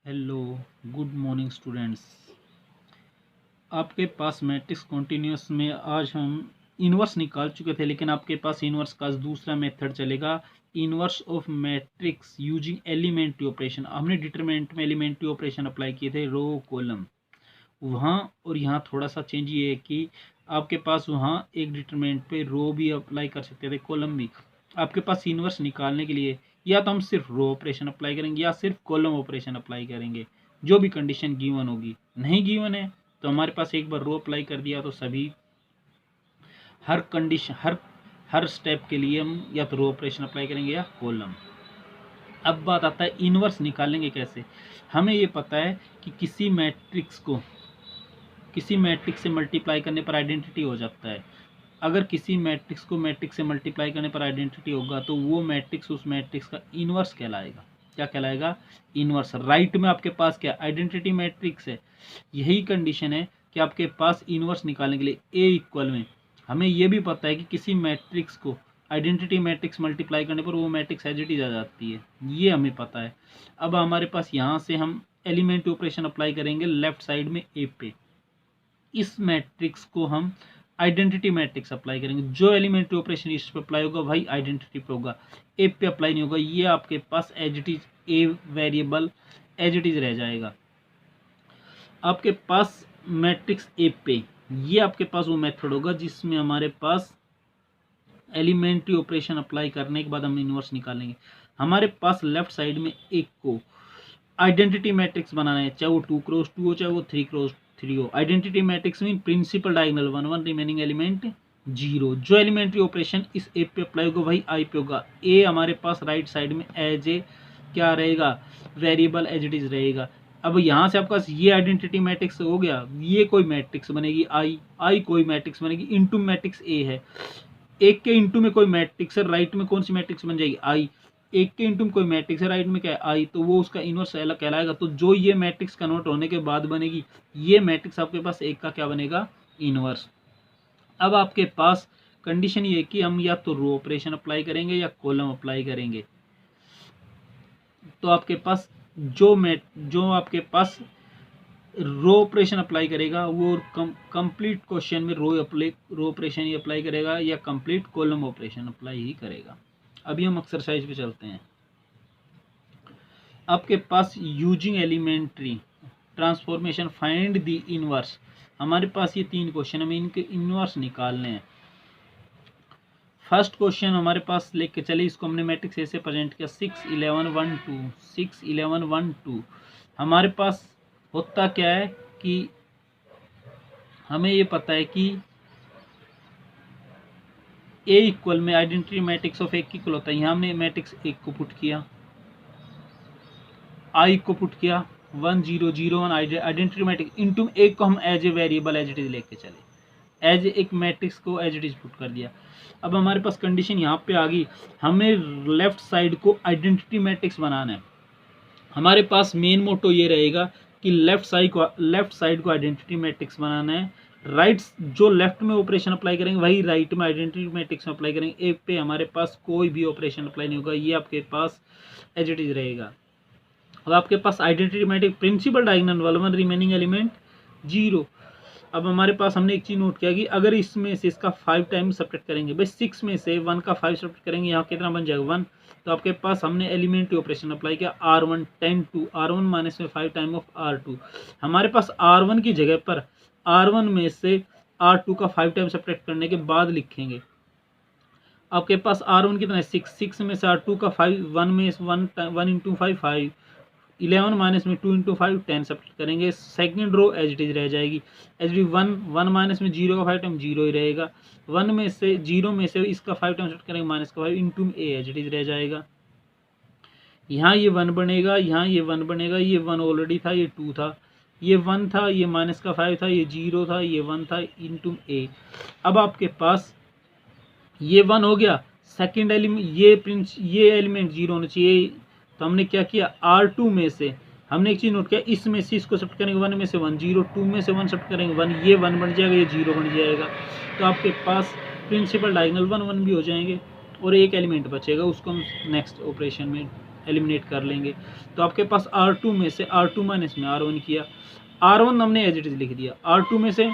Hello, good morning students. आपके पास matrix continuous में आज हम इन्वर्स निकाल चुके थे, लेकिन आपके पास इन्वर्स का दूसरा मेथड चलेगा, inverse of matrix using elementary operation. हमने डिटरमिनेंट में एलिमेंट्री ऑपरेशन अप्लाई किए थे, रो कॉलम। वहाँ और यहाँ थोड़ा सा चेंज ये है कि आपके पास वहाँ एक डिटरमिनेंट पे रो भी अप्लाई कर सकते थे, कॉलम भी। आपके पास इन्वर्स निकालने के लिए या तो हम सिर्फ रो ऑपरेशन अप्लाई करेंगे या सिर्फ कॉलम ऑपरेशन अप्लाई करेंगे, जो भी कंडीशन गिवन होगी। नहीं गिवन है तो हमारे पास एक बार रो अप्लाई कर दिया तो सभी हर कंडीशन हर स्टेप के लिए हम या तो रो ऑपरेशन अप्लाई करेंगे या कॉलम। अब बात आता है इन्वर्स निकालेंगे कैसे। हमें ये पता है कि किसी मैट्रिक्स से मल्टीप्लाई करने पर आइडेंटिटी हो जाता है। अगर किसी मैट्रिक्स को मैट्रिक्स से मल्टीप्लाई करने पर आइडेंटिटी होगा तो वो मैट्रिक्स उस मैट्रिक्स का इन्वर्स कहलाएगा। क्या कहलाएगा? इन्वर्स। राइट में आपके पास क्या आइडेंटिटी मैट्रिक्स है। यही कंडीशन है कि आपके पास इन्वर्स निकालने के लिए ए इक्वल में हमें यह भी पता है कि किसी मैट्रिक्स को आइडेंटिटी मैट्रिक्स मल्टीप्लाई करने पर वो मैट्रिक्स एज इट इज आ जाती है, ये हमें पता है। अब हमारे पास यहाँ से हम एलिमेंट ऑपरेशन अप्लाई करेंगे लेफ्ट साइड में ए पे। इस मैट्रिक्स को हम आइडेंटिटी मैट्रिक्स अप्लाई करेंगे। जो एलिमेंट्री ऑपरेशन इस पे अप्लाई होगा वही आइडेंटिटी पे होगा, ए पे अप्लाई नहीं होगा। ये आपके पास as it is a variable as it is रह जाएगा। आपके पास मैट्रिक्स ए पे ये आपके पास वो मेथड होगा जिसमें हमारे पास एलिमेंट्री ऑपरेशन अप्लाई करने के बाद हम इन्वर्स निकालेंगे। हमारे पास लेफ्ट साइड में एक को आइडेंटिटी मैट्रिक्स बनाना है, चाहे वो 2x2 हो चाहे वो 3x3 हो। Identity matrix mean principal diagonal 1 1 remaining element 0। जो एलिमेंट्री ऑपरेशन इस ए पे अप्लाई होगा वही आई पे होगा। ए हमारे पास राइट साइड में एज ए क्या रहेगा, वेरिएबल एज इट इज रहेगा। अब यहाँ से आपके पास ये आइडेंटिटी मैट्रिक्स हो गया, ये कोई मैट्रिक्स बनेगी आई कोई मैट्रिक्स बनेगी, इनटू मैट्रिक्स ए है। एक के इनटू में कोई मैट्रिक्स है, राइट में कौन सी मैट्रिक्स बन जाएगी, आई। एक के इनटू में कोई मैट्रिक्स है, राइट में क्या है, आई, तो वो उसका इनवर्स कहलाएगा। तो जो ये मैट्रिक्स कन्वर्ट होने के बाद बनेगी, ये मैट्रिक्स आपके पास एक का क्या बनेगा, इनवर्स। अब आपके पास कंडीशन ये है कि हम या तो रो ऑपरेशन अप्लाई करेंगे या कॉलम अप्लाई करेंगे। तो आपके पास जो आपके पास रो ऑपरेशन अप्लाई करेगा वो कंप्लीट क्वेश्चन में रो ऑपरेशन ही अप्लाई करेगा या कंप्लीट कॉलम ऑपरेशन अप्लाई ही करेगा। अभी हम एक्सरसाइज पे चलते हैं। आपके पास using elementary transformation find the inverse. हमारे पास ये 3 क्वेश्चन, हमें इनके इनवर्स निकालने हैं। फर्स्ट क्वेश्चन हमारे पास लेके चले, इसको हमने मैट्रिक्स ऐसे प्रेजेंट किया 6 11 1 2 6 11 1 2। हमारे पास होता क्या है कि हमें ये पता है कि ए इक्वल में आइडेंटिटी मैट्रिक्स ऑफ एक इक्वल होता है। यहाँ हमने मैट्रिक्स एक को पुट किया, आई को पुट किया 1 0 0 1 आइडेंटिटी मैट्रिक्स इनटू एक को हम as a variable as it is लेके चले, एज एक मैट्रिक्स को एज इट इज पुट कर दिया। अब हमारे पास कंडीशन यहाँ पे आ गई, हमें लेफ्ट साइड को आइडेंटिटी मैट्रिक्स बनाना है। हमारे पास मेन मोटो ये रहेगा कि लेफ्ट साइड को आइडेंटिटी मैट्रिक्स बनाना है। जो लेफ्ट में ऑपरेशन अप्लाई करेंगे वही राइट में आइडेंटिटी मैट्रिक्स में अप्लाई करेंगे। ए पे हमारे पास कोई भी ऑपरेशन अप्लाई नहीं होगा, ये आपके पास एज इट इज रहेगा। अब आपके पास identity matrix principal diagonal 1 1 remaining element 0। अब हमारे पास हमने एक चीज नोट किया कि अगर इसमें से इसका 5 टाइम्स सब्ट्रैक्ट करेंगे, भाई 6 में से 1 का 5 सब्ट्रैक्ट करेंगे, यहाँ कितना बन जाएगा 1। तो आपके पास हमने एलिमेंट्री ऑपरेशन अप्लाई किया R1 10 2 R1 माइनस में 5 टाइम ऑफ R2। हमारे पास R1 की जगह पर R1 में से R2 का 5 टाइम सब्ट्रैक्ट करने के बाद लिखेंगे। आपके पास R1 कितना है 6 में से R2 का 5 1 में 1 इंटू 5 5 11 माइनस में 2 इंटू 5 10 सब्ट्रैक्ट करेंगे। Second row as it is रह जाएगी, एज इट 1 माइनस में 0 का 5 टाइम 0 ही रहेगा। 1 में से 0 में से इसका 5 टाइम सब्ट्रैक्ट करेंगे माइनस का 5 into a as it is रह जाएगा। यहाँ ये 1 बनेगा, यहाँ ये 1 बनेगा, ये 1 ऑलरेडी था, ये 2 था, ये 1 था, ये माइनस का 5 था, ये 0 था, ये 1 था इंटू ए। अब आपके पास ये 1 हो गया, सेकेंड एलिमेंट ये एलिमेंट 0 होना चाहिए। तो हमने क्या किया, R2 में से हमने एक चीज़ नोट किया, इसमें से इसको सब्ट्रैक्ट करेंगे 1 में से 1 0, 2 में से 1 सब्ट्रैक्ट करेंगे 1, ये 1 बन जाएगा, ये 0 बन जाएगा। तो आपके पास प्रिंसिपल डायगोनल 1 1 भी हो जाएंगे और एक एलिमेंट बचेगा, उसको हम नेक्स्ट ऑपरेशन में एलिमिनेट कर लेंगे। तो आपके पास R2 में से R2 माइनस में R1 किया, R1 हमने एज इट इज़ लिख दिया, R2 में से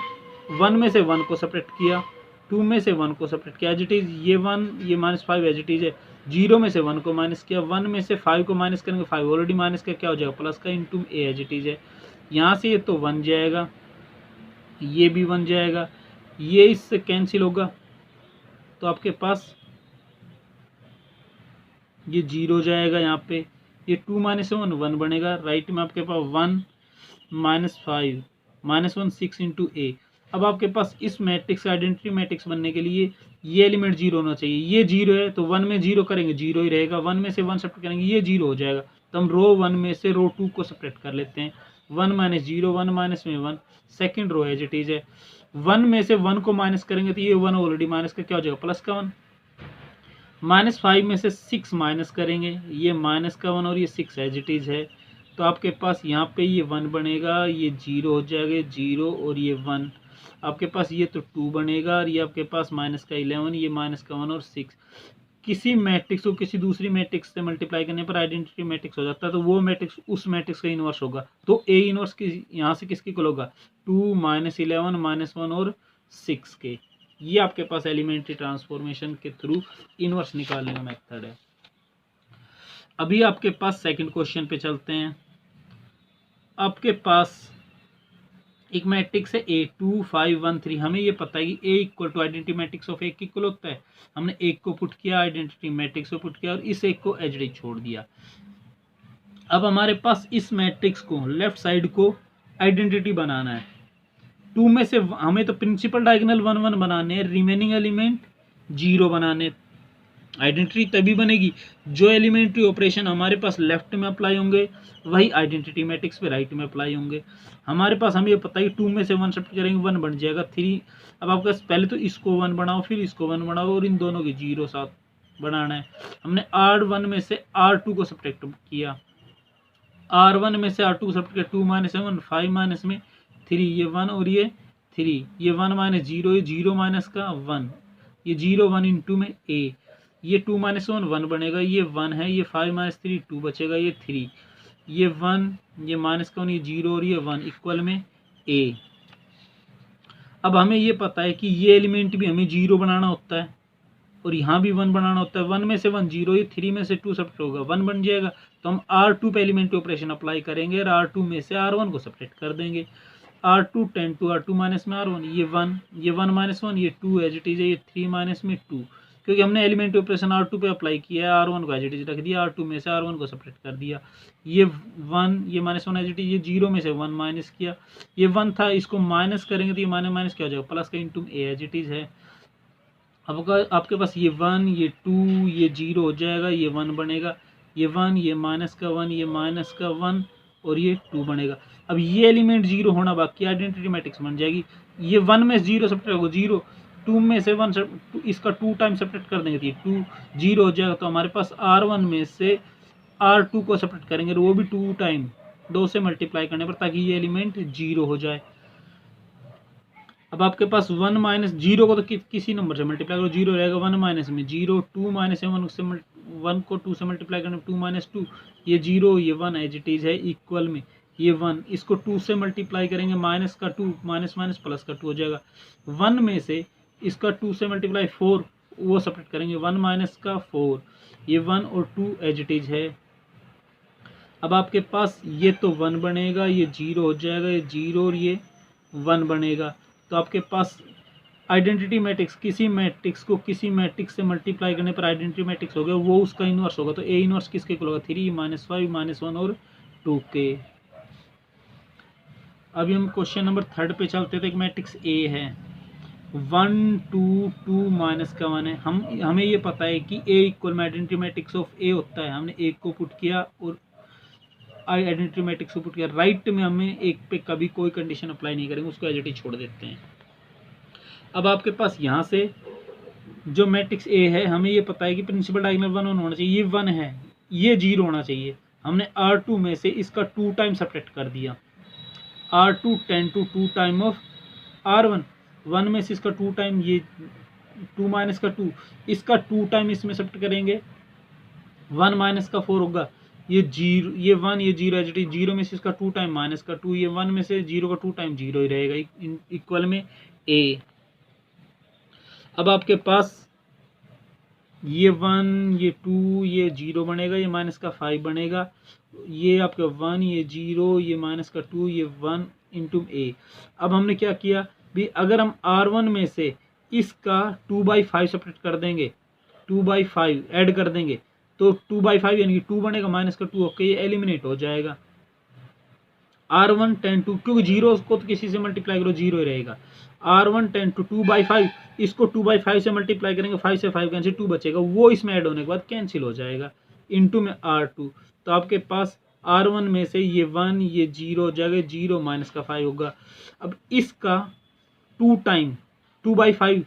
1 में से 1 को सेपरेट किया, 2 में से 1 को सेपरेट किया एज इट इज़, ये 1 ये -5 एज इट इज़ है, 0 में से 1 को माइनस किया, 1 में से 5 को माइनस करेंगे, 5 ऑलरेडी माइनस का क्या हो जाएगा प्लस का into a as it is है। यहाँ से ये तो 1 जाएगा, ये भी 1 जाएगा, ये इससे कैंसिल होगा, तो आपके पास ये 0 जाएगा, यहाँ पे ये 2 माइनस 1 बनेगा, राइट में आपके पास 1 -5 -1 6 इंटू ए। अब आपके पास इस मैट्रिक्स का आइडेंटिटी मैट्रिक्स बनने के लिए ये एलिमेंट 0 होना चाहिए, ये 0 है तो 1 में 0 करेंगे 0 ही रहेगा, 1 में से 1 सेपरेट करेंगे ये 0 हो जाएगा, तो हम रो 1 में से रो 2 को सेपरेट कर लेते हैं, 1 माइनस 0 1 माइनस में 1, second row as it is है, 1 में से 1 को माइनस करेंगे तो ये 1 ऑलरेडी माइनस का क्या हो जाएगा प्लस का 1, -5 में से 6 माइनस करेंगे, ये माइनस का 1 और ये 6 एज इट इज़ है, तो आपके पास यहाँ पे ये 1 बनेगा, ये 0 हो जाएगा 0 और ये 1, आपके पास ये तो 2 बनेगा और ये आपके पास माइनस का 11, ये माइनस का 1 और 6। किसी मैट्रिक्स को किसी दूसरी मैट्रिक्स से मल्टीप्लाई करने पर आइडेंटिटी मैट्रिक्स हो जाता है, तो वो मैट्रिक्स उस मैट्रिक्स का इनवर्स होगा, तो ए इनवर्स की यहाँ से किसकी इक्वल होगा 2 -11 -1 और 6 के। ये आपके पास एलिमेंट्री ट्रांसफॉर्मेशन के थ्रू इनवर्स निकालने का मेथड है। अभी आपके पास सेकंड क्वेश्चन पे चलते हैं। आपके पास एक मैट्रिक्स है A 2 5 1 3, हमें ये पता है कि A equal to identity matrix of एक इक्वल होता है, हमने एक को पुट किया, आइडेंटिटी मैट्रिक्स को पुट किया और इस एक को एज इट छोड़ दिया। अब हमारे पास इस मैट्रिक्स को लेफ्ट साइड को आइडेंटिटी बनाना है, 2 में से हमें तो प्रिंसिपल डायगोनल 1 1 बनाने हैं, रिमेनिंग एलिमेंट 0 बनाने। आइडेंटिटी तभी बनेगी जो एलिमेंट्री ऑपरेशन हमारे पास लेफ्ट में अप्लाई होंगे वही आइडेंटिटी मैट्रिक्स पे राइट में अप्लाई होंगे। हमारे पास हमें ये पता है कि 2 में से 1 सब्ट्रैक्ट करेंगे 1 बन जाएगा 3। अब आपके पास पहले तो इसको 1 बनाओ, फिर इसको 1 बनाओ और इन दोनों के 0 साथ बनाना है। हमने R1 में से R2 को सब्ट्रैक्ट किया, R1 में से R2 को सब्ट्रैक्ट किया, 2 माइनस 1 5 माइनस में 3, ये 1 और ये 3, ये 1 माइनस 0, ये 0 माइनस का 1, ये 0 1 इंटू में A, ये 2 माइनस 1 1 बनेगा, ये 1 है, ये 5 माइनस 3 2 बचेगा, ये 3, ये 1, ये माइनस का 1, ये 0 और ये 1 इक्वल में A। अब हमें ये पता है कि ये एलिमेंट भी हमें 0 बनाना होता है और यहाँ भी 1 बनाना होता है, 1 में से 1 0, ये 3 में से 2 सब्ट्रैक्ट होगा 1 बन जाएगा, तो हम R2 पे एलिमेंट ऑपरेशन अप्लाई करेंगे और R2 में से R1 को सब्ट्रैक्ट कर देंगे, R2 10 टू R2 माइनस में R1, ये 1 माइनस 1, ये 2 एज इट इज है, ये 3 माइनस में 2, क्योंकि हमने एलिमेंट ऑपरेशन R2 पे अप्लाई किया है, R1 को एज इट इज रख दिया, R2 में से R1 को सब्ट्रैक्ट कर दिया, ये 1, ये माइनस 1 एज इट इज, ये 0 में से 1 माइनस किया, ये 1 था, इसको माइनस करेंगे तो ये माइनस माइनस क्या हो जाएगा प्लस का into a as it is है। अब आपके पास ये 1, ये 2, ये 0 हो जाएगा, ये 1 बनेगा, ये 1, ये माइनस का 1, ये माइनस का 1 और ये 2 बनेगा। अब ये एलिमेंट 0 होना बाकी, आइडेंटिटी मैट्रिक्स बन जाएगी, ये 1 में 0 सब्ट्रैक्ट होगा 0, 2 में से 1 इसका 2 टाइम सब्ट्रैक्ट कर देंगे, तो 2 0 हो जाएगा, तो हमारे पास R1 में से R2 को सब्ट्रैक्ट करेंगे, वो भी 2 टाइम 2 से मल्टीप्लाई करने पर, ताकि ये एलिमेंट 0 हो जाए। अब आपके पास 1 माइनस 0 को तो किसी नंबर से मल्टीप्लाई करो 0 रहेगा, 1 माइनस में 0, 2 माइनस 1 से 1 को 2 से मल्टीप्लाई करने 2 माइनस 2, ये 0, ये 1 एज इट इज है इक्वल में, ये 1, इसको 2 से मल्टीप्लाई करेंगे, माइनस का 2 माइनस माइनस प्लस का 2 हो जाएगा, 1 में से इसका 2 से मल्टीप्लाई 4 वो सब्ट्रैक्ट करेंगे, 1 माइनस का 4, ये 1 और 2 एज इट इज है। अब आपके पास ये तो 1 बनेगा, ये 0 हो जाएगा, ये 0 और ये 1 बनेगा, तो आपके पास आइडेंटिटी मैट्रिक्स किसी मैट्रिक्स को किसी मैट्रिक्स से मल्टीप्लाई करने पर आइडेंटिटी मैट्रिक्स हो गया, वो उसका इनवर्स होगा, तो ए इनवर्स किसके इक्वल होगा 3 माइनस 5 माइनस 1 और 2 के। अभी हम क्वेश्चन नंबर 3 पे चलते थे। एक मैट्रिक्स ए है 1 2 2 माइनस का 1 है, हमें ये पता है कि ए इक्वल में आइडेंटिटी मैट्रिक्स ऑफ ए होता है, हमने एक को पुट किया और आइडेंटिटी मैट्रिक्स को पुट किया, राइट में हमें एक पे कभी कोई कंडीशन अप्लाई नहीं करेंगे, उसको एज इट इज छोड़ देते हैं। अब आपके पास यहाँ से जो मैट्रिक्स ए है, हमें ये पता है कि प्रिंसिपल डायगोनल 1 होना चाहिए, ये 1 है, ये 0 होना चाहिए, हमने R2 में से इसका 2 टाइम सब्ट्रैक्ट कर दिया, R2 10 to 2 time of R1, 1 में से इसका 2 टाइम, ये 2 माइनस का 2, इसका 2 टाइम इसमें सब्ट्रैक्ट करेंगे, 1 माइनस का 4 होगा, ये जीरो, ये वन, ये zero as it is, zero में से इसका 2 टाइम माइनस का 2, ये 1 में से जीरो का 2 टाइम जीरो ही रहेगा, इक्वल में ए। अब आपके पास ये 1, ये 2, ये जीरो बनेगा, ये माइनस का 5 बनेगा, ये आपका 1, ये जीरो, ये माइनस का 2, ये 1 इंटू ए। अब हमने क्या किया भी, अगर हम R1 में से इसका 2/5 सेपरेट कर देंगे, 2/5 ऐड कर देंगे, तो 2/5 यानी कि 2 बनेगा, माइनस का 2 ओके, ये एलिमिनेट हो जाएगा। R1 10 2, क्योंकि जीरो को तो किसी से मल्टीप्लाई करो जीरो ही रहेगा। R1 10 2 2/5, इसको 2/5 से मल्टीप्लाई करेंगे, 5 से 5 कैंसिल, 2 बचेगा, वो इसमें ऐड होने के बाद कैंसिल हो जाएगा, इंटू में R2। तो आपके पास R1 में से ये 1, ये जीरो हो जाएगा, जीरो माइनस का 5 होगा। अब इसका 2 टाइम 2/5,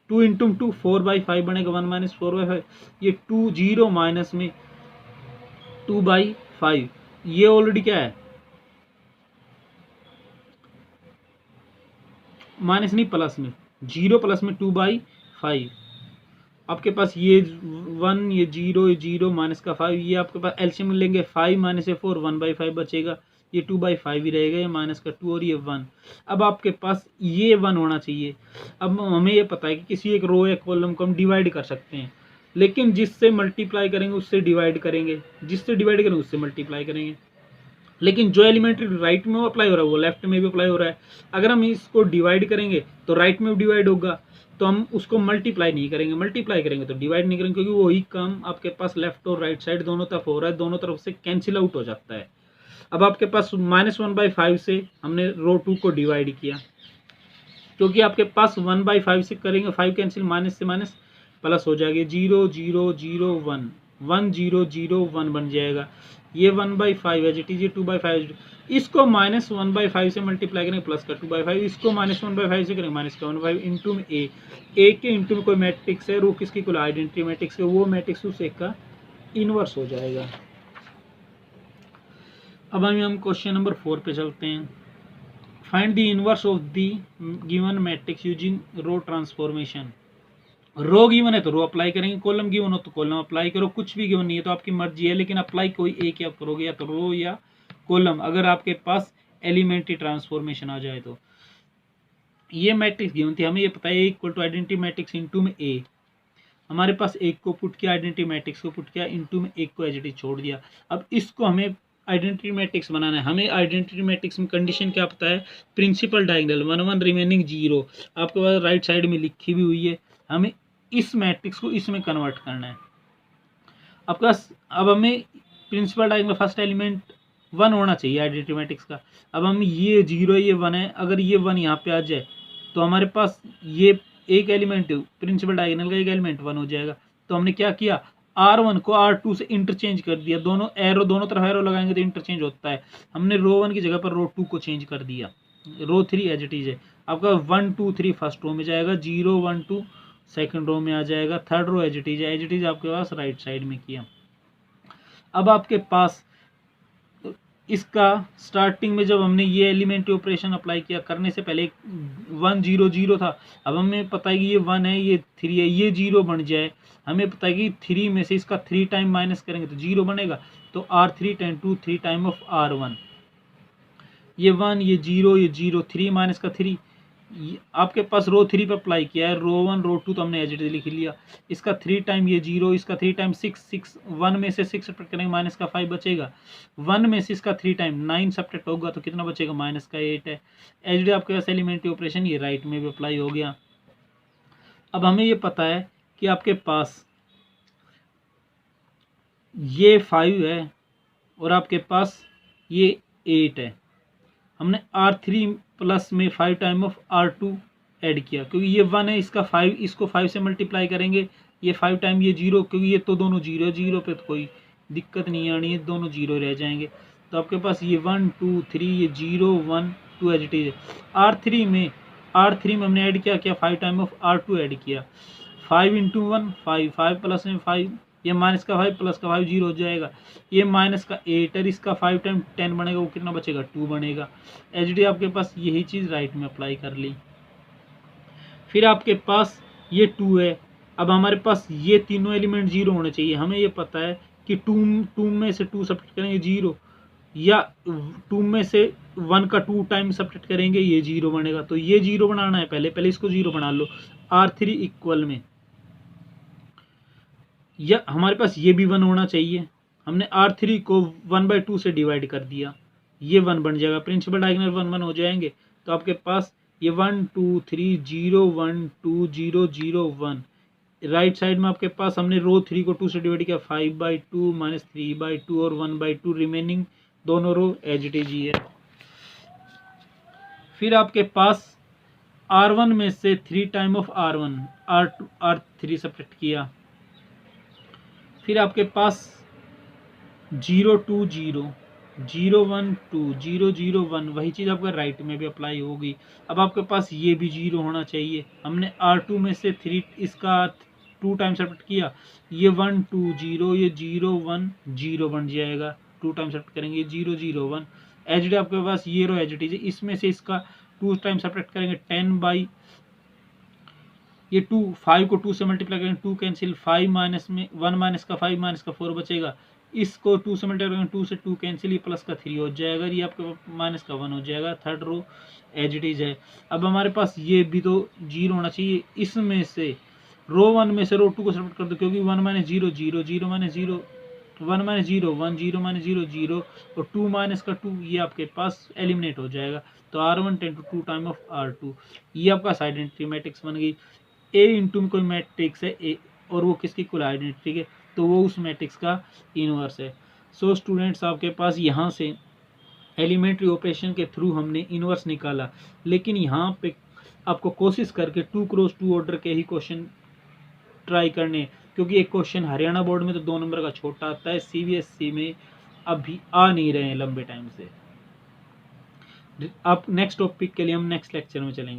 2 इंटू 2 4/5 बनेगा, 1 माइनस 4/5, ये 2 जीरो माइनस में 2/5, ये ऑलरेडी क्या है, माइनस नहीं प्लस में, जीरो प्लस में 2/5। आपके पास ये 1, ये जीरो माइनस का 5, ये आपके पास एलसीएम लेंगे, 5 माइनस से 4 1/5 बचेगा, ये 2/5 ही रहेगा, ये माइनस का 2 और ये 1। अब आपके पास ये 1 होना चाहिए। अब हमें ये पता है कि किसी एक रो या कॉलम को हम डिवाइड कर सकते हैं, लेकिन जिससे मल्टीप्लाई करेंगे उससे डिवाइड करेंगे, जिससे डिवाइड करेंगे उससे मल्टीप्लाई करेंगे, लेकिन जो एलिमेंट्री राइट में वो अप्लाई हो रहा है वो लेफ्ट में भी अप्लाई हो रहा है। अगर हम इसको डिवाइड करेंगे तो राइट में भी डिवाइड होगा, तो हम उसको मल्टीप्लाई नहीं करेंगे, मल्टीप्लाई करेंगे तो डिवाइड नहीं करेंगे, क्योंकि वही काम आपके पास लेफ्ट और राइट साइड दोनों तरफ हो रहा है, दोनों तरफ से कैंसिल आउट हो जाता है। अब आपके पास -1/5 से हमने रो 2 को डिवाइड किया, क्योंकि आपके पास 1/5 से करेंगे 5 कैंसिल, माइनस से माइनस प्लस हो जाएगा, 0 0 0 1 1 0 0 1 बन जाएगा, ये 1/5 है जिट, ये 2/5, इसको -1/5 से मल्टीप्लाई करेंगे प्लस का 2/5, इसको -1/5 से करेंगे माइनस का 1/5 इंटू में ए के इंटू में कोई मैट्रिक्स है, रो किसकी कोई आइडेंटिटी मैट्रिक्स है, वो मैट्रिक्स उस एक का इनवर्स हो जाएगा। अब हम क्वेश्चन नंबर 4 पे चलते हैं। Find the inverse of the given matrix using row transformation. Row given है तो रो अप्लाई करेंगे, कॉलम गिवन हो तो कॉलम अप्लाई करो, कुछ भी गिवन नहीं है तो आपकी मर्जी है, लेकिन अप्लाई कोई एक ही आप करोगे, या तो रो या कॉलम, अगर आपके पास एलिमेंट्री ट्रांसफॉर्मेशन आ जाए तो। ये मैट्रिक्स गिवन थी, हमें ये पता है A equal to identity matrix into में ए, हमारे पास एक को पुट किया, आइडेंटिटी मैट्रिक्स को पुट किया, इंटू में एक को एज इट इज छोड़ दिया। अब इसको हमें आइडेंटिटी मैट्रिक्स बनाना है, हमें आइडेंटिटी मैट्रिक्स में कंडीशन क्या पता है, प्रिंसिपल डायगोनल 1 1 रिमेनिंग 0, आपके पास राइट साइड में लिखी भी हुई है, हमें इस मैट्रिक्स को इसमें कन्वर्ट करना है आपका। अब हमें प्रिंसिपल डायगोनल फर्स्ट एलिमेंट 1 होना चाहिए आइडेंटिटी मैट्रिक्स का। अब हम ये 0 ये 1 है, अगर ये 1 यहाँ पे आ जाए तो हमारे पास ये एक एलिमेंट प्रिंसिपल डायगोनल का एक एलिमेंट 1 हो जाएगा। तो हमने क्या किया, R1 को R2 से इंटरचेंज कर दिया, दोनों एरो, दोनों तरफ एरो लगाएंगे तो इंटरचेंज होता है, हमने रो 1 की जगह पर रो 2 को चेंज कर दिया, रो 3 एज इट इज है, आपका 1 2 3 फर्स्ट रो में जाएगा, 0 1 2 सेकंड रो में आ जाएगा, third row as it is आपके पास राइट साइड में किया। अब आपके पास इसका स्टार्टिंग में जब हमने ये एलिमेंट्री ऑपरेशन अप्लाई किया, करने से पहले 1 0 0 था, अब हमें पता है कि ये 1 है, ये 3 है, ये 0 बन जाए, हमें पता है कि 3 में से इसका 3 टाइम माइनस करेंगे तो 0 बनेगा, तो R3 10 2 3 टाइम ऑफ R1, ये 1 ये 0 ये 0 3 माइनस का 3, आपके पास रो 3 पे अप्लाई किया है, रो 1 रो 2 तो हमने एज इट इज लिख लिया, इसका 3 टाइम ये 0, इसका 3 टाइम 6 6 1 में से 6 सब्ट्रैक्ट करेंगे माइनस का 5 बचेगा, 1 में से इसका 3 टाइम 9 सब्ट्रैक्ट होगा तो कितना बचेगा, माइनस का 8 है। एज इट आपके पास एलिमेंट्री ऑपरेशन ये राइट में भी अप्लाई हो गया। अब हमें ये पता है कि आपके पास ये 5 है और आपके पास ये 8 है, हमने R3 प्लस में 5 टाइम ऑफ R2 ऐड किया, क्योंकि ये 1 है, इसका 5, इसको 5 से मल्टीप्लाई करेंगे, ये 5 टाइम ये 0, क्योंकि ये तो दोनों 0 0 पे तो कोई दिक्कत नहीं आनी है, दोनों 0 रह जाएंगे, तो आपके पास ये 1 2 3 ये 0 1 2 एज इट इज। R3 में हमने ऐड किया 5 टाइम ऑफ R2 ऐड किया, 5 इंटू 1 5 5 प्लस में 5, ये माइनस का 5 प्लस का 5 0 हो जाएगा, ये माइनस का 8 है, इसका 5 टाइम 10 बनेगा, वो कितना बचेगा 2 बनेगा। एच डी आपके पास यही चीज़ राइट में अप्लाई कर ली। फिर आपके पास ये 2 है, अब हमारे पास ये तीनों एलिमेंट 0 होने चाहिए, हमें ये पता है कि टू में से 2 सब्ट्रैक्ट करेंगे 0, या 2 में से 1 का 2 टाइम सब्ट्रैक्ट करेंगे ये 0 बनेगा। तो ये 0 बनाना है, पहले इसको 0 बना लो R3 इक्वल में, या हमारे पास ये भी 1 होना चाहिए। हमने R3 को 1/2 से डिवाइड कर दिया, ये 1 बन जाएगा, प्रिंसिपल डायगोनल 1 1 हो जाएंगे। तो आपके पास ये 1 2 3 0 1 2 0 0 1, राइट साइड में आपके पास हमने रो 3 को 2 से डिवाइड किया, 5/2 माइनस 3/2 और 1/2, रिमेनिंग दोनों रो एज इट इज ही है। फिर आपके पास R1 में से 3 time of R1 R3 subtract किया, फिर आपके पास 0 2 0 0 1 2 0 0 1, वही चीज़ आपका राइट में भी अप्लाई होगी। अब आपके पास ये भी 0 होना चाहिए। हमने R2 में से 3 इसका 2 टाइम सब्ट्रैक्ट किया, ये 1 2 0, ये 0 1 0 बन जाएगा, 2 टाइम सब्ट्रैक्ट करेंगे 0 0 1 एच डी। आपके पास ये रो एच डी, इसमें से इसका 2 टाइम सब्ट्रैक्ट करेंगे 10 बाई ये 2, 5 को 2 से मल्टीप्लाई करेंगे 2 कैंसिल, 5 माइनस में 1 माइनस का 5 माइनस का 4 बचेगा, इसको 2 से मल्टीप्लाई करेंगे 2 से 2 कैंसिल, ये प्लस का 3 हो जाएगा, ये आपके माइनस का 1 हो जाएगा। Third row as it is है। अब हमारे पास ये भी तो 0 होना चाहिए, इसमें से रो 1 में से रो 2 को सब्ट्रैक्ट कर दो, क्योंकि 1 माइनस 0 0 0 माइनस 0 1 माइनस 0 1 0 माइनस 0 0 और 2 माइनस का 2, ये आपके पास एलिमिनेट हो जाएगा। तो R1 ten to 2 time of R2, ये आपका आइडेंटिटी मैट्रिक्स बन गई। ए इंटू में कोई मैट्रिक्स है ए, और वो किसकी कुल आइडेंटिटी है, तो वो उस मैट्रिक्स का इनवर्स है। सो स्टूडेंट्स, आपके पास यहाँ से एलिमेंट्री ऑपरेशन के थ्रू हमने इनवर्स निकाला, लेकिन यहाँ पे आपको कोशिश करके 2 क्रॉस 2 ऑर्डर के ही क्वेश्चन ट्राई करने, क्योंकि एक क्वेश्चन हरियाणा बोर्ड में तो 2 नंबर का छोटा आता है, CBSE में अभी आ नहीं रहे हैं लंबे टाइम से। अब नेक्स्ट टॉपिक के लिए हम नेक्स्ट लेक्चर में चलेंगे।